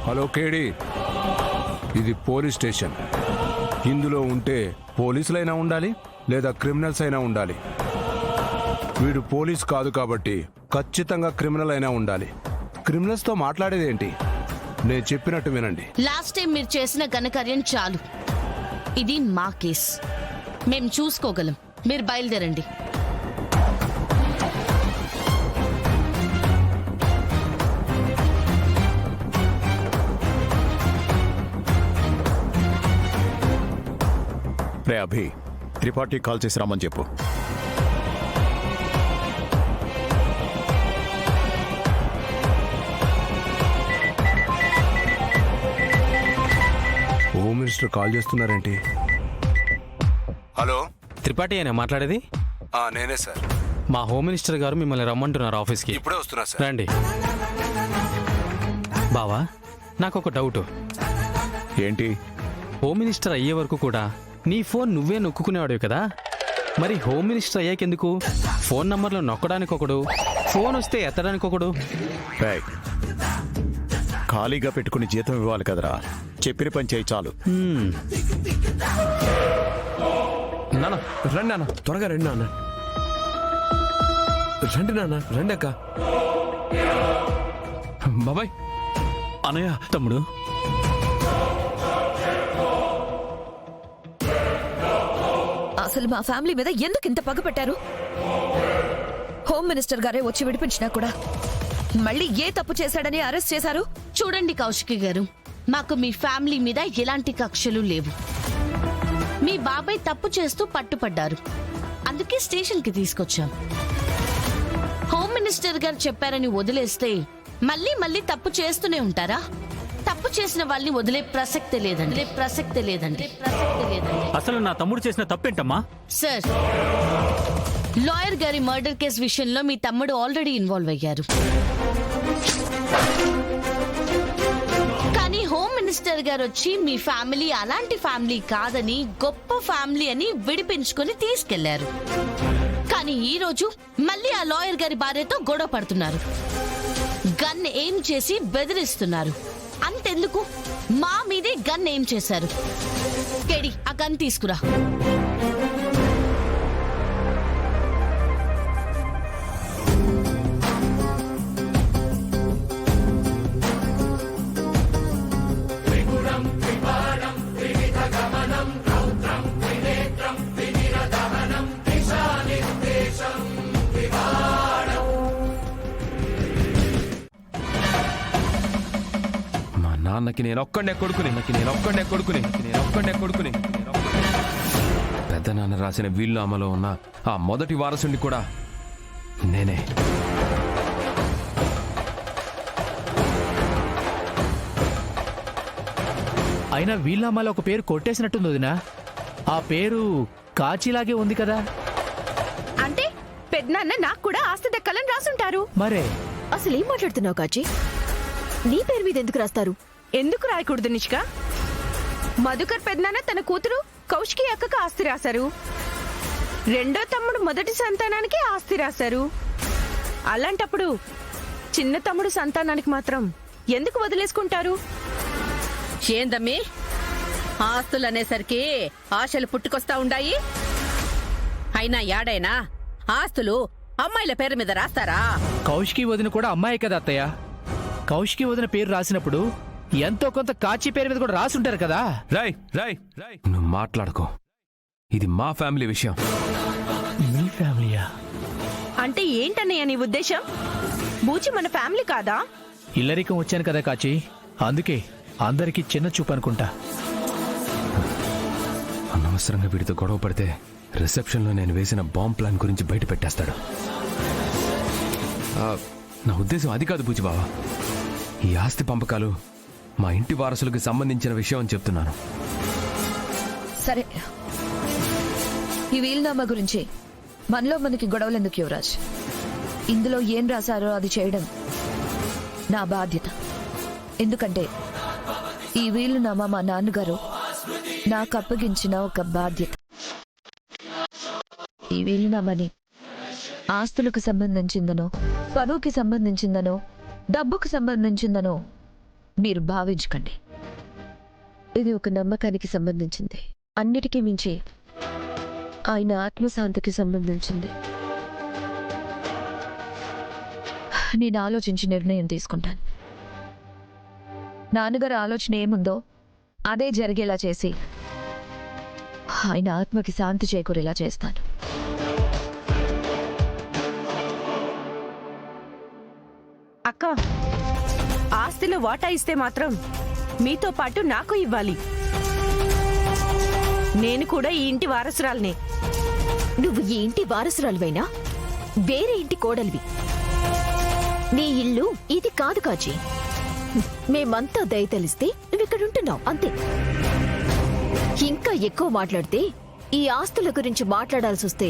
Hello కేడి, ఇది police station. ఇందులో ఉంటే పోలీసులైనా ఉండాలి లేదా క్రిమినల్స్ అయినా ఉండాలి. వీడు పోలీస్ కాదు కాబట్టి ఖచ్చితంగా క్రిమినల్ అయినా ఉండాలి. క్రిమినల్స్తో మాట్లాడేదేంటి? నేను చెప్పినట్టు వినండి. లాస్ట్ టైం మీరు చేసిన ఘనకార్యం చాలు. ఇది మా కేస్, మేము చూసుకోగలం. మీరు బయలుదేరండి. రే అభి, త్రిపాఠి కాల్ చేసి రమ్మని చెప్పు. హోమ్ మినిస్టర్ కాల్ చేస్తున్నారేంటి? హలో, త్రిపాఠి అయినా మాట్లాడేది? నేనే సార్. మా హోమ్ మినిస్టర్ గారు మిమ్మల్ని రమ్మంటున్నారు ఆఫీస్కి. ఇప్పుడే వస్తున్నా సార్. రండి. బావా, నాకు ఒక డౌట్. ఏంటి? హోమ్ మినిస్టర్ అయ్యే వరకు కూడా నీ ఫోన్ నువ్వే నొక్కునేవాడు కదా, మరి హోమ్ మినిస్టర్ అయ్యాకెందుకు ఫోన్ నంబర్లో నొక్కడానికి ఒకడు, ఫోన్ వస్తే ఎత్తడానికి ఒకడు? ఖాళీగా పెట్టుకుని జీతం ఇవ్వాలి కదరా, చెప్పిన పని చేయి చాలు. నాన్న రండి, నాన్న త్వరగా రండి, నాన్న రండి, నాన్న రండి. అక్క, బాబాయ్, అనయ్య, తమ్ముడు. అసలు మా ఫ్యామిలీ మీద ఎందుకు ఇంత పగ పెట్టారు? హోమ్ మినిస్టర్ గారే వచ్చి విడిపించినా కూడా మళ్ళీ ఏ తప్పు చేశాడని అరెస్ట్ చేశారు? చూడండి కౌశికి గారు, మాకు మీ ఫ్యామిలీ మీద ఎలాంటి కక్షలు లేవు. మీ బాబాయ్ తప్పు చేస్తూ పట్టుపడ్డారు, అందుకే స్టేషన్కి తీసుకొచ్చాం. హోమ్ మినిస్టర్ గారు చెప్పారని వదిలేస్తే మళ్ళీ మళ్ళీ తప్పు చేస్తూనే ఉంటారా? తప్పు చేసిన వాళ్ళని వదిలే ప్రసక్తే లేదండి. అసలు నా తమ్ముడు చేసిన తప్పేంటమ్మా? సార్, లాయర్ గారి మర్డర్ కేసు విషయంలో మీ తమ్ముడు ఆల్రెడీ ఇన్వాల్వ్ అయ్యారు. కానీ హోమ్ మినిస్టర్ గారు వచ్చి మీ ఫ్యామిలీ అలాంటి ఫ్యామిలీ కాదని, గొప్ప ఫ్యామిలీ అని విడిపించుకొని తీసుకెళ్లారు. కానీ ఈ రోజు మళ్ళీ ఆ లాయర్ గారి భార్యతో గొడవ పడుతున్నారు, గన్ ఏం చేసి బెదిరిస్తున్నారు. అంతెందుకు, మా మీదే గన్ ఏం చేశారు. కేడి, ఆ గన్ తీసుకురా. నాన్నకి నేను ఒక్కడే కొడుకుని పెద్ద నాన్న రాసిన వీలునామాలో ఉన్న ఆ మొదటి వారసుని కూడా నేనే. అయినా వీలునామాలో ఒక పేరు కొట్టేసినట్టుంది వదినా. ఆ పేరు కాచిలాగే ఉంది కదా. అంటే పెద్దనాన్న నాకు కూడా ఆస్తి దక్కాలని రాసుంటారు. మరే అసలు ఏం మాట్లాడుతున్నావు కాచి? నీ పేరు మీద ఎందుకు రాస్తారు? ఎందుకు రాయకూడదు నిష్క? మధుకర్ పెద్దనాన్న తన కూతురు కౌశికి అక్కకు ఆస్తి రాశారు, రెండో తమ్ముడు మొదటి సంతానానికి ఆస్తి రాశారు. అలాంటప్పుడు చిన్న తమ్ముడు సంతానానికి మాత్రం ఎందుకు వదిలేసుకుంటారు? ఏందమ్మి, ఆస్తులనేసరికి ఆశలు పుట్టుకొస్తా ఉండాయి. అయినా యాడైనా ఆస్తులు అమ్మాయిల పేరు మీద రాస్తారా? కౌశికి వదిన కూడా అమ్మాయి కదా అత్తయ్య. కౌశికి వదిన పేరు రాసినప్పుడు ఎంతో కొంత కాచి పేరు మీద కూడా రాసుంటారు కదా. రై నువ్వు మాట్లాడుకో, ఇది మా ఫ్యామిలీ విషయం. మీ ఫ్యామిలీయా? అంటే ఏంటన్నయ్య నీ ఉద్దేశం? బూచి మన ఫ్యామిలీ కాదా? ఇల్లరికం వచ్చాను కదా కాచి, అందుకే అందరికీ చిన్న చూపు అనుకుంటా. అనవసరంగా వీడితో గొడవ పడితే రిసెప్షన్లో నేను వేసిన బాంబ్ ప్లాన్ గురించి బయట పెట్టేస్తాడు. నా ఉద్దేశం అది కాదు బూచి బావా. ఈ ఆస్తి పంపకాలు మా ఇంటి వారసులకు సంబంధించిన విషయం అని చెప్తున్నాను. సరే, ఈ వీలునామా గురించి మనలో మనకి గొడవలు ఎందుకు యువరాజ్? ఇందులో ఏం రాశారో అది చేయడం నా బాధ్యత. ఎందుకంటే ఈ వీలునామా మా నాన్నగారు నాకు అప్పగించిన ఒక బాధ్యత. ఈ వీలునామాని ఆస్తులకు సంబంధించిందనో, పరువుకి సంబంధించిందనో, డబ్బుకు సంబంధించిందనో మీరు భావించకండి. ఇది ఒక నమ్మకానికి సంబంధించింది. అన్నిటికీ మించి ఆయన ఆత్మశాంతికి సంబంధించింది. నేను ఆలోచించి నిర్ణయం తీసుకుంటాను. నాన్నగారు ఆలోచన ఏముందో అదే జరిగేలా చేసి ఆయన ఆత్మకి శాంతి చేకూరేలా చేస్తాను. అక్క, ఆస్తిలో వాటా ఇస్తే మాత్రం మీతో పాటు నాకు ఇవ్వాలి. నేను కూడా ఈ ఇంటి వారసురాల్నే. నువ్వు ఈ ఇంటి వారసురాలువైనా వేరే ఇంటి కోడలివి. నీ ఇల్లు ఇది కాదు కాజీ. మేమంతా దయతలిస్తే నువ్విక్కడుంటున్నావు అంతే. ఇంకా ఎక్కువ మాట్లాడితే ఈ ఆస్తుల గురించి మాట్లాడాల్సి వస్తే